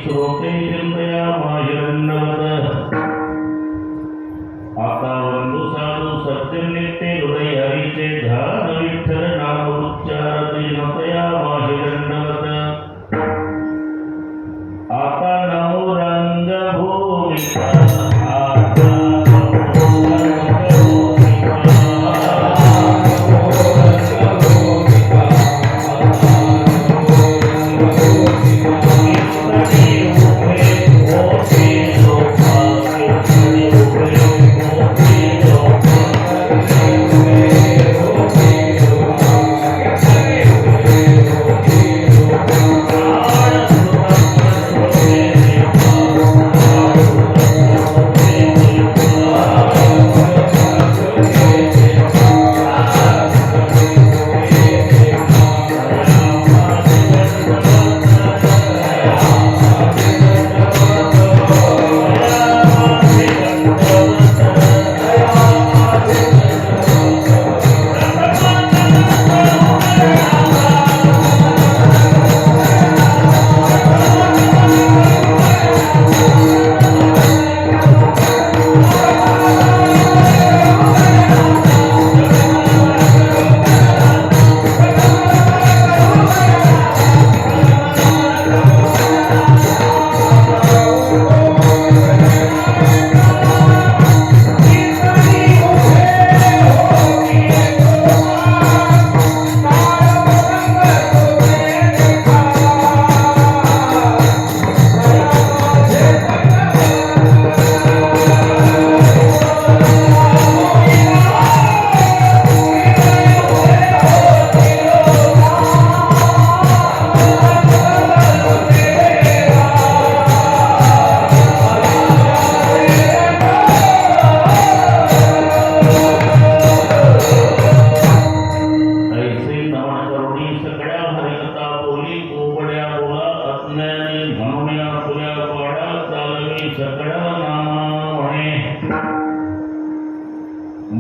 श्रोते चिंतयामाहिरण्यवत आता बंधू साधू सत्यम नित्य हृदय हरीचे ध्यान विठ्ठल नाम उच्चारते नतयामाहिरण्यवत आता नमो रंगभूमिका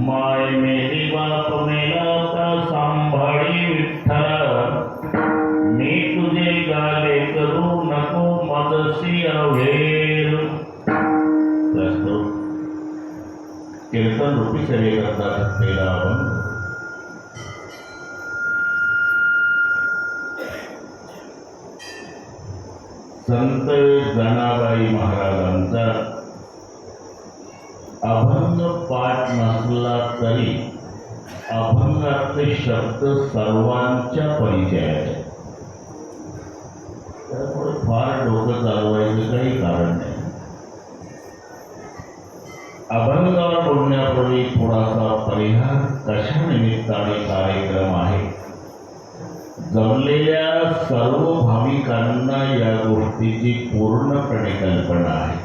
माय मेरी बाप मेला का सांभाळी विठ्ठल मी तुझे गाले करू नको मदसी अवेर कीर्तन रूपी सेवे करता असलेला आपण संत जनाबाई महाराजांचा अभंग पाठ नसला तरी अभंगाचे शब्द सर्वांच्या परिचयाचे, त्यामुळे फार डोकं चालवायचं काही कारण नाही. अभंगावर बोलण्यापूर्वी थोडासा परिहार कशा निमित्ताने कार्यक्रम आहे. जमलेल्या सर्व भाविकांना या गोष्टीची पूर्णपणे कल्पना आहे.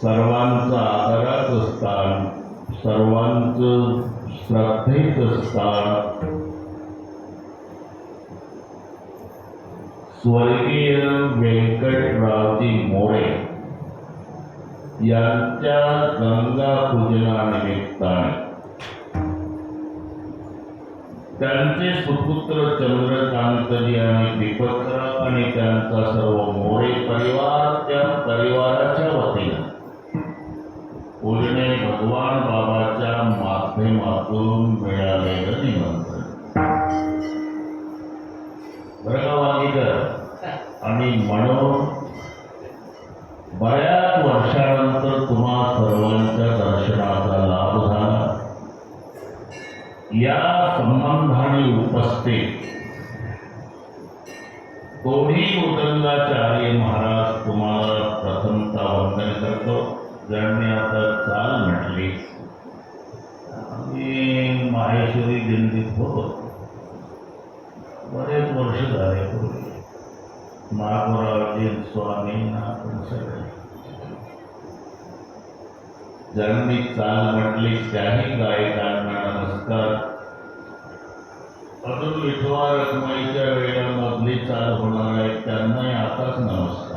सर्वांचं आदराचं स्थान, सर्वांचं श्रद्धेचं स्थान स्वर्गीय व्यंकटरावजी मोरे यांच्या गंगा पूजनानिमित्ताने त्यांचे सुपुत्र चंद्रकांतजी आणि दीपकराव आणि त्यांचा सर्व मोरे परिवार, त्या परिवाराच्या वतीने पूजने भगवान बाबाच्या माध्यमातून मिळालेलं निमंत्रण. बरगावागीकर आणि म्हणून बऱ्याच वर्षानंतर तुम्हा सर्वांच्या दर्शनाचा लाभ झाला. या संबंधाने उपस्थित दोन्ही मृदंगाचार्य महाराज तुम्हाला प्रथमतः वंदन करतो. ज्यांनी आता चाल म्हटली, आम्ही माहेश्वरी दिंडीत होतो बरेच वर्ष झाले पूर्वी. महाराजी स्वामी आपण सगळे ज्यांनी चाल म्हटली त्याही गायकांना नमस्कार. अजून विठवा रखमाईच्या वेळेला मधली चाल होणार आहे त्यांनाही आताच नमस्कार.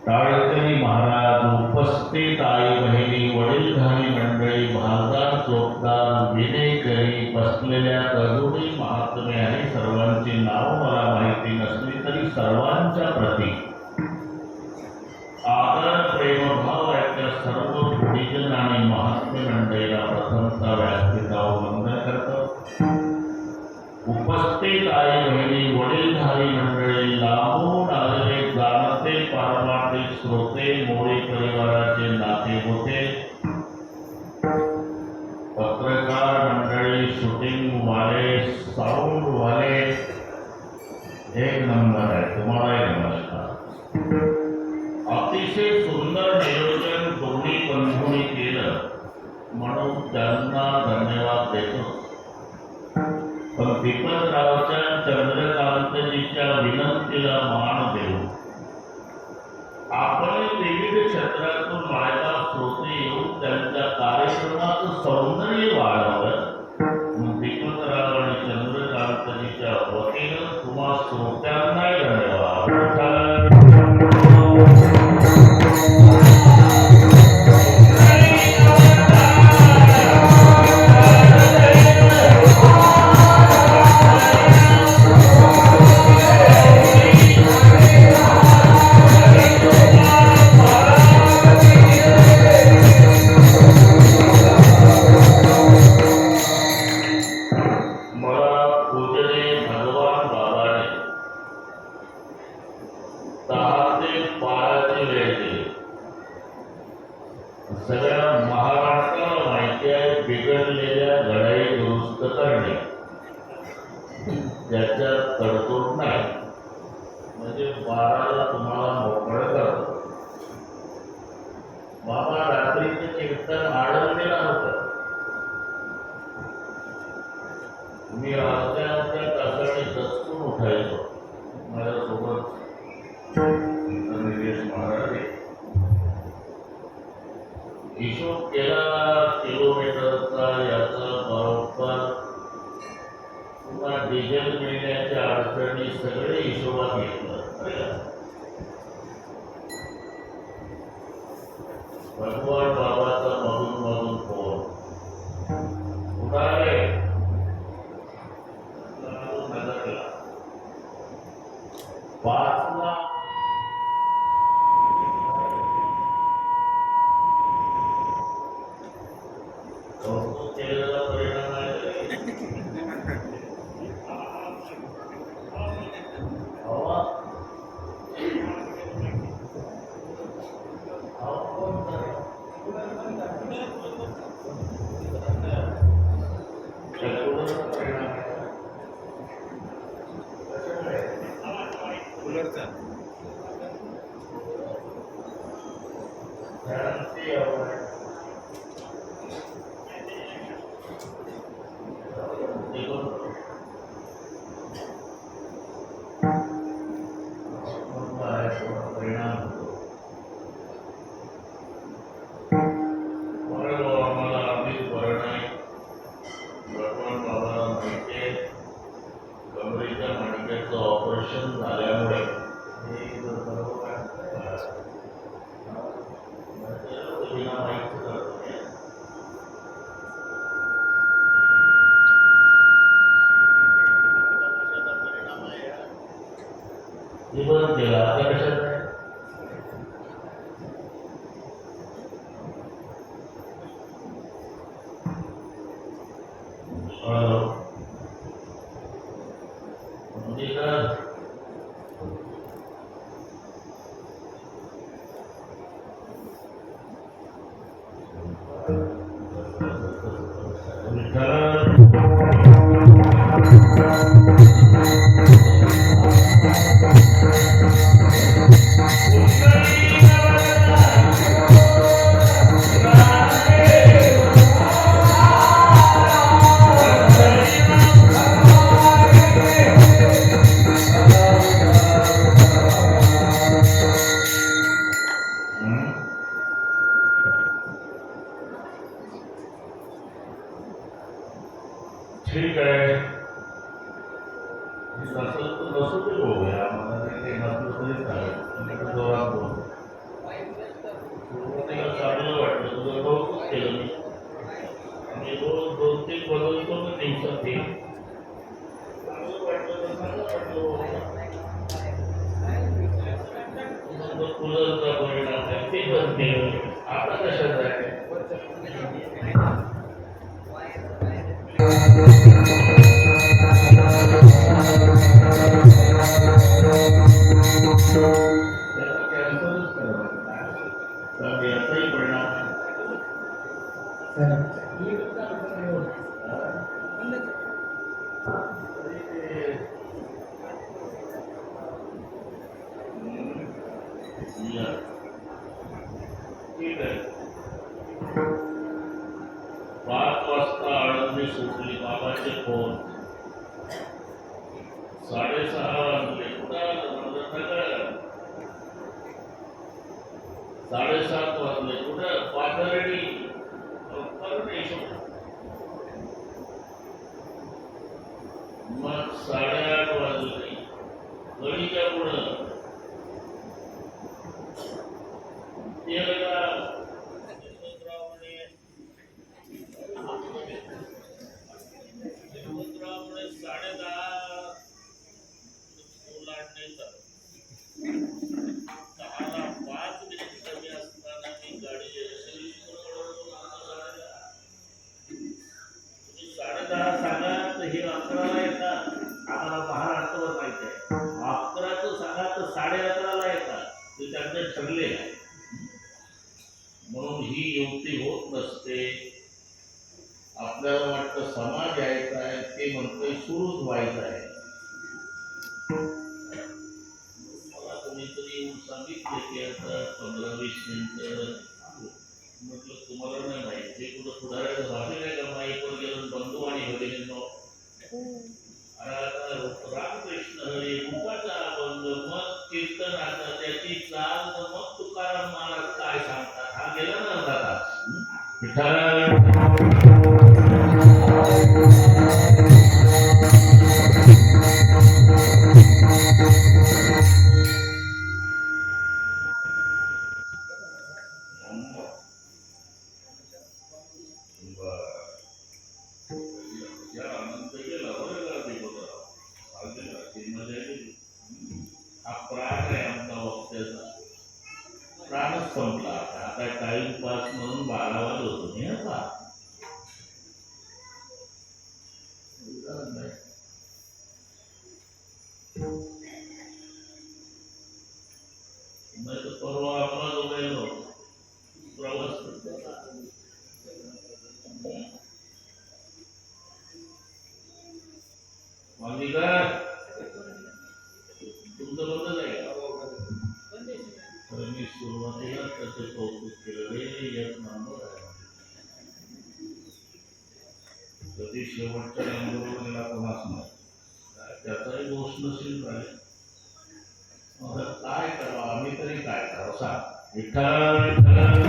टाळकरी महाराज, उपस्थित आई बहिणी, वडीलधारी मंडळी, भालदार चोपदार, विनेकरी, बसलेल्या तरुणी महात्मे कमी आहे. सर्वांची नाव मला माहिती नसली तरी सर्वांच्या प्रती आदर प्रेमभाव याच्या सर्व गुणीजन आणि महात्म्य मंडळीला प्रथमता व्यासपीठावर वंदन करतो. उपस्थित आई बहिणी वडीलधारी मंडळी, लांबून आलेले जाणते पारमार्थी श्रोते, मोडी परिवाराचे नाते होते, पत्रकार मंडळी, शूटिंग वाले, साऊंड वाले, एक नंबर आहे. तुम्हालाही नमस्कार. अतिशय सुंदर नियोजन दोन्ही बंधूंनी केलं म्हणून त्यांना धन्यवाद देतो. पण दीपकरावच्या चंद्रकांतजीच्या विनंतीला मान देऊ आपण विविध क्षेत्रातून मायका श्रोते येऊन त्यांच्या कार्यक्रमाचं सौंदर्य वाढवलं. दीपकराव आणि चंद्रकांतजीच्या वतीनं तुम्हा श्रोत्यांना धन्यवाद. सगळ्या महाराष्ट्राला माहिती आहे बिघडलेल्या घडाई दुरुस्त करणे, ज्याच्यात तडजोड नाही, म्हणजे 12ला तुम्हाला मोकळं करतो. बाबा रात्रीचं कीर्तन आडवलेलं होतं. मी अर्ध्या तासाने दचकून उठायचो. माझ्यासोबत निलेश महाराज हिशोब केला किलोमीटरचा, याचा बरोबर पुन्हा डिझेल मिळण्याच्या अडचणी सगळे हिशोबात घेतलं. भगवान बाबाचा मधून मधून फोन उडाले नगरला 5ला केलेला परिणाम आहे. ऑपरेशन झाल्यामुळे बंद केला. आता कशात ठीक आहे. नसल तर नसू ते बघूया. मला काही नसलं तरी चालेल. जोरात बोल. सुरुवातीला चांगलं वाटलं, तुझं कौतुक केलं मी. आणि रोज 2-3 बदलतो ना दिवसात. बसते. आता कशात आहे याचाही परिणाम ठीक आहे. 5 वाजता आळंदी सुटली. बाबाचे फोन 6:30 वाजले. कुठं 7:30 वाजले. कुठं पाथर्डी मग 8:30 वाजले. गडीच्या पुढं हे 11ला येतात. आम्हाला महाराष्ट्रावर माहिती आहे. 11चं सांगा तर 11:30ला येतात. ते त्यांचे ठरले आहे. म्हणून ही युक्ती होत नसते. आपल्याला वाटतं समाज यायचा आहे, ते म्हणतोय सुरूच व्हायचं आहे. मला कोणीतरी येऊन सांगितले की आता 15-20 मिनिटं. म्हटलं तुम्हाला नाही माहिती, कुठं पुढाऱ्याचं भाषण आहे का? माईकवर गेलं बंधू आणि भगिनींनो, रामकृष्ण हरी रूपाचा अभंग, मग कीर्तन आता त्याची चाल, मग तुकाराम महाराज काय सांगतात. हा गेला ना अर्धा तास. प्राणच संपला. आता टाइमपास म्हणून 12 वाजत होतो. परवा आपला जो गेलो प्रवास तुमचं बंद आहे का? मी सुरुवातीला त्याचं कौतुक केलं. एक नंबर आहे. कधी शेवटच्या नंबरवर गेला कोणाच नाही. त्याचाही दोष नसेल राहिले. काय करावं आम्ही तरी काय करावं सांग. विठ्ठल विठ्ठल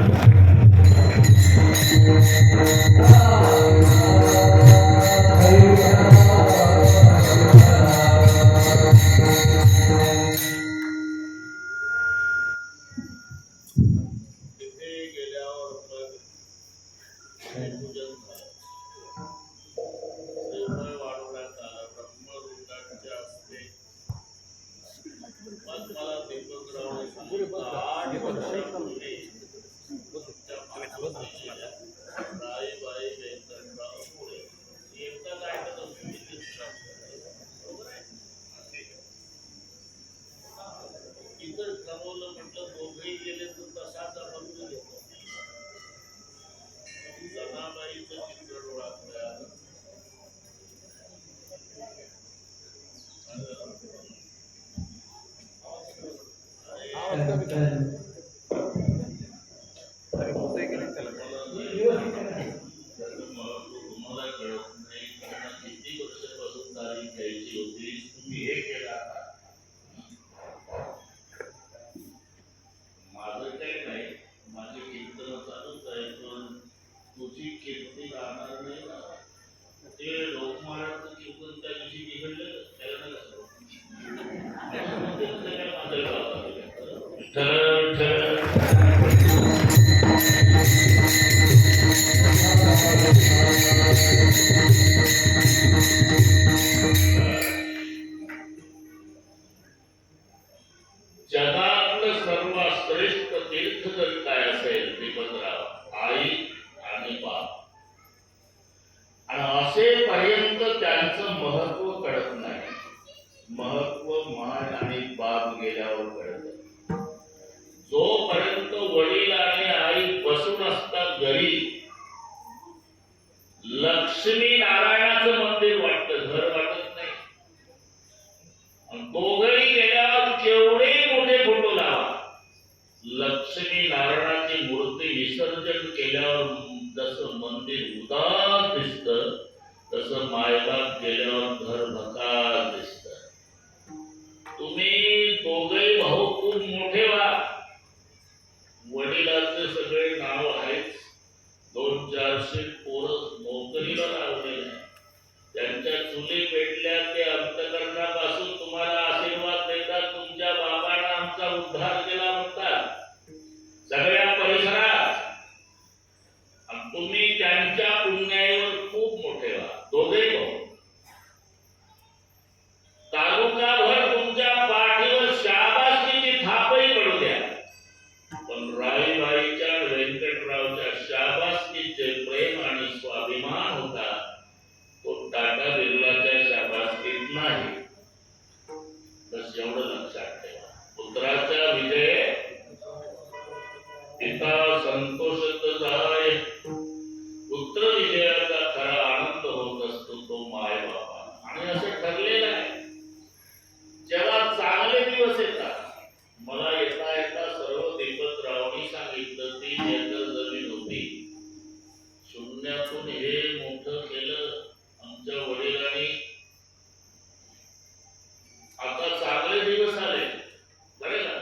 जर काय असेल श्रीपतराव, आई आणि बाप, आणि असेपर्यंत त्यांचं महत्व कळत नाही. महत्व माय आणि बाप गेल्यावर कळत. जोपर्यंत वडील आणि आई बसून असतात घरी, लक्ष्मी नारायणाचं मंदिर वाटतं, घर वाटत नाही. दोघही गेल्यावर केवढे मोठे फोटो लावा, लक्ष्मी नारायणाची मूर्ती विसर्जन केल्यावर जसं मंदिर उदास दिसतं, तसं मायबाप गेल्यावर घर भकास दिसतं. तुम्ही दोघही भाऊ खूप मोठे व्हा. वडिलाचे सगळे नाव आहेच, 200-400 पोरं नोकरीला लावलेले आहे. त्यांच्या चुली पेटल्या ते अंतकरणापासून तुम्हाला आशीर्वाद देतात. तुमच्या बाबांना आमचा उद्धार केला म्हणतात सगळ्या परिसरात. तुम्ही त्यांच्या पुण्याईवर खूप मोठे व्हा, दोघे भाऊ. तालुकाभर तुमच्या पाठीवर शाबासकीची थापही पडू द्या, पण राईबाईच्या व्यंकटरावच्या शाबासकीचे प्रेम आणि स्वाभिमान होता, तो टाटा बिर्लाच्या शाबासकीत नाही. बस एवढं लक्षात ठेवा. पुत्राचा विजय पिता संतोषत जाय. पुत्र विजयाचा खरा आनंद होत असतो तो माय बापा. आणि असं ठरलेलं आहे, जेव्हा चांगले दिवस येतात. मला येता येता सर्व दीपकरावांनी सांगितलं, 3 एकर जमीन होती, शून्यातून हे मोठं केलं आमच्या वडिलांनी. आता चांगले दिवस आले बरे का,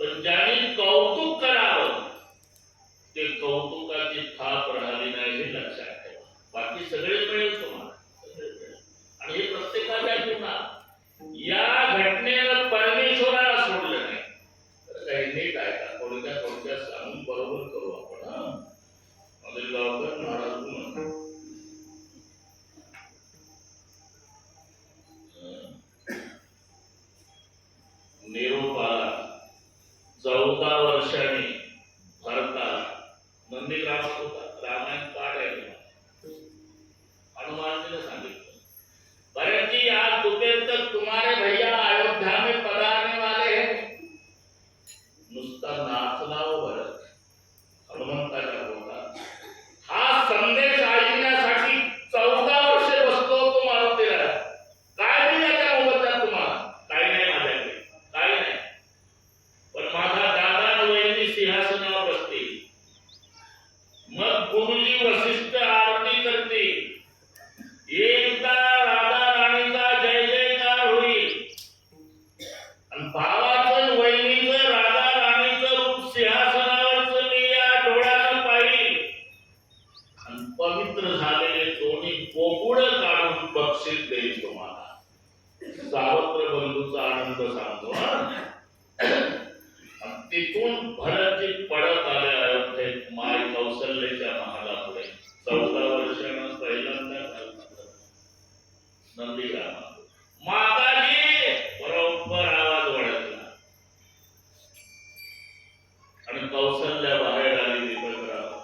पण ज्यांनी कौतुक करावं ते कौतुकाची थाप राहिली नाही, हे लक्षात ठेवा. बाकी सगळे मिळेल तुम्हाला, सगळे मिळेल. आणि हे प्रत्येकाच्या जीवनात. या घटनेनं परमेश्वराला सोडलं नाही. काही नीट आहे का, थोडक्यात सांगून बरोबर करू आपण. गावकर महाराज म्हणतात, निरोप आला 14 वर्षांनी भारतात. नंदीग्रामात होता. रामायण पाठ आहे, हनुमानजीने सांगितलं, भरत जी आज दोपहर तक तुम्हारे भैया अयोध्या में पधारने वाले हैं. नुसता नाचला हो भरत, हनुमंताच्या पोटात. हा संदेश ऐकण्यासाठी 14 वर्षे बसलो तो मारुतीला. काय नाही त्याच्या मोबदल्यात तुम्हाला? काही नाही माझ्याकडे, काही नाही. पण माझा दादा आणि वहिनी सिंहासनावर बसतील, मग गुरुजी वशिष्ठ आरती करतील, एकदा राधा राणीचा जय जयकार होईल, आणि भावाचं वहिनीचं राधा राणीचं रूप सिंहासनावरचं मी या डोळ्यानं पाहिल, आणि पवित्र झालेले दोन्ही पोपुडं काढून बक्षीस देईल तुम्हाला. सावत्र बंधूचा आनंद सांगतो. तिथून भरतजी पडत आले अयोध्येत माय कौशल्याच्या महालापुढे. 14 वर्षानं पहिल्यांदा नंदीग्रामात. माताजी बरोबर आवाज ओळखला, आणि कौशल्या बाहेर आली. दीपकराव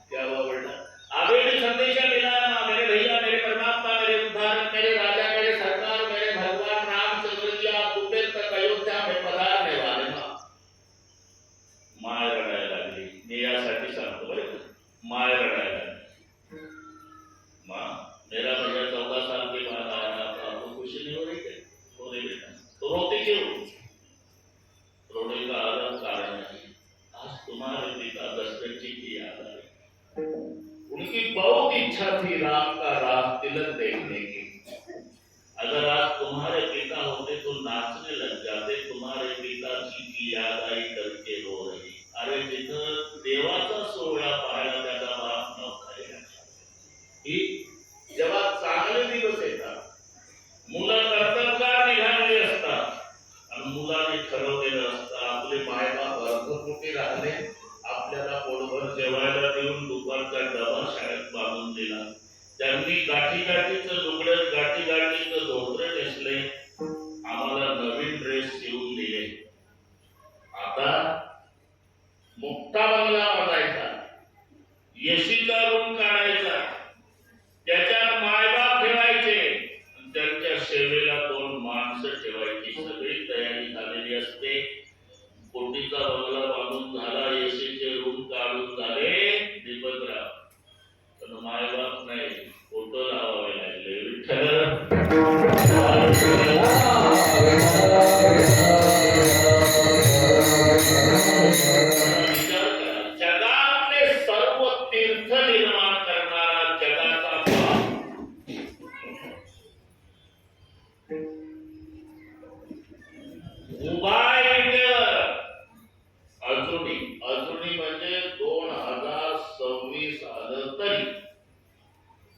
क्या हुआ बेटा? आवेगी संदेशा मिला ना, मेरे भैया, मेरे परमात्मा, मेरे उद्धारक, मेरे राजा, मेरे सरकार, मेरे भगवान रामचंद्र जी आप दोपहर तक अयोध्या में पधारने वाले ना. माय रडायला लागली. मी यासाठी सांगतो बरं का, माय रडायला लागली. माँ, मेरा भैया 14 साल के बाद आया, आपको खुशी नहीं हो रही है? हो रही बेटा. तो रोती क्यों? रोने का अलग कारण है. आज तुम्हारे पिता दशरथ जी की याद आई. उनकी बहुत इच्छा थी राम का राज तिलक देखने की. अगर आज तुम्हारे पिता होते तो नाचने लग जाते. तुम्हारे पिताजी की याद आई करके रो रही. अरे जिथं देवाचा सोहळा पाहायला त्याचा बाप नव्हता. ही जेव्हा चांगले दिवस येतात, मुलं कर्तव्यात निघालेली असतात, आणि मुलांनी ठरवलेलं असतं आपले मायबाप अर्धपोटी राहिले, आपल्याला पोटभर जेवायला देऊन दुपारचा डबा शाळेत बांधून दिला. त्यांनी गाठी गाठीचं लुगडं, गाठी गाठीचं धोतर नेसले, आम्हाला नवीन ड्रेस शिवून दिले. आता असते. कोटीचा बंगला बांधून झाला, एसीचे रूम काढून झाले दीपकराव, पण मायबाप नाही, फोटो लावावे लागले. विचार करा, जगातले सर्व तीर्थ निर्माण करणारा जगाचा बाप उभा आहे. अजूनही अजूनही म्हणजे 2026 आलं तरी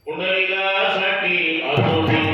पुंडलिकासाठी अजूनही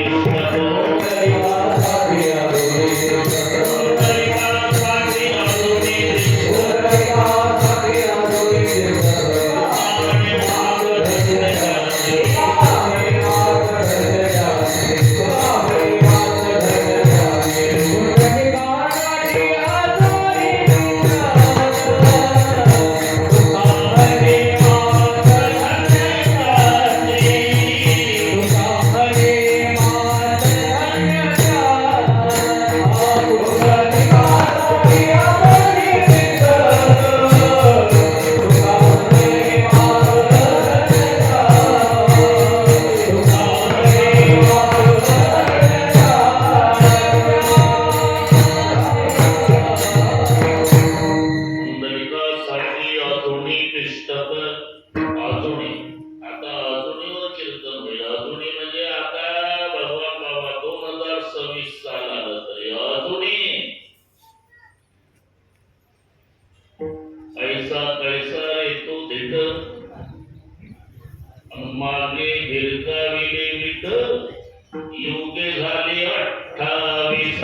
ऐसा कैसा येतो देत मागे गिरकाविले विट योगे झाले 28.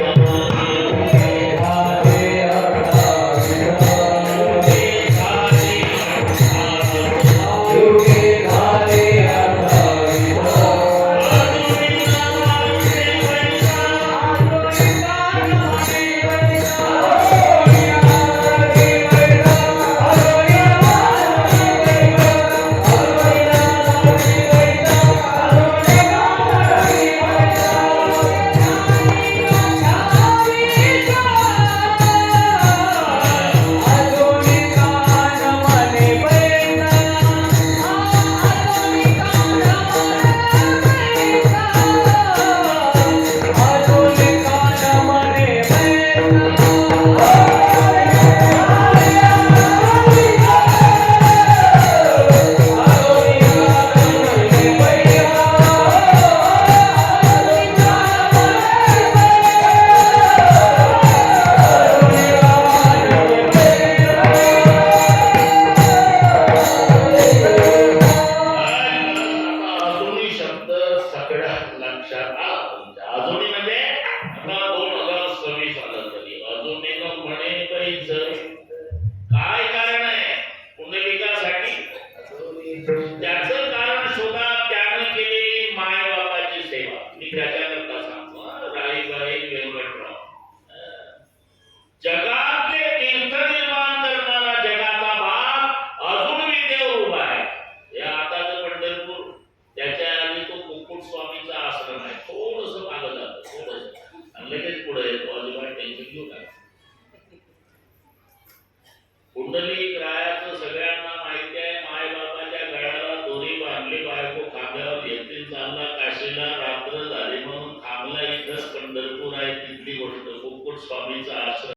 काय कारण आहे पुंडलिकासाठी? त्याचं कारण शोधा. त्यानं केलेली मायबापाची सेवा. मी त्याच्याकरता सांगतो, राईबाई व्यंकटराव, जगातले तीर्थ निर्माण करणारा जगाचा बाप अजूनही देव उभा आहे. या आताचं पंढरपूर, त्याच्या आधी तो कुक्कुट स्वामीचा आश्रम आहे. थोडस मागं जातं, थोडस, आणि लगेच पुढे येतो. अजिबात टेन्शन घेऊ नका. पुंडलिक रायाचं सगळ्यांना माहिती आहे. मायबापाच्या गळ्याला दोरी बांधली, बायको खांद्यावर येतील, चालला काशीला, रात्र झाली म्हणून थांबला. इथंच पंढरपूर आहे, तिथली गोष्ट. कुक्कुट स्वामीचा आश्रम.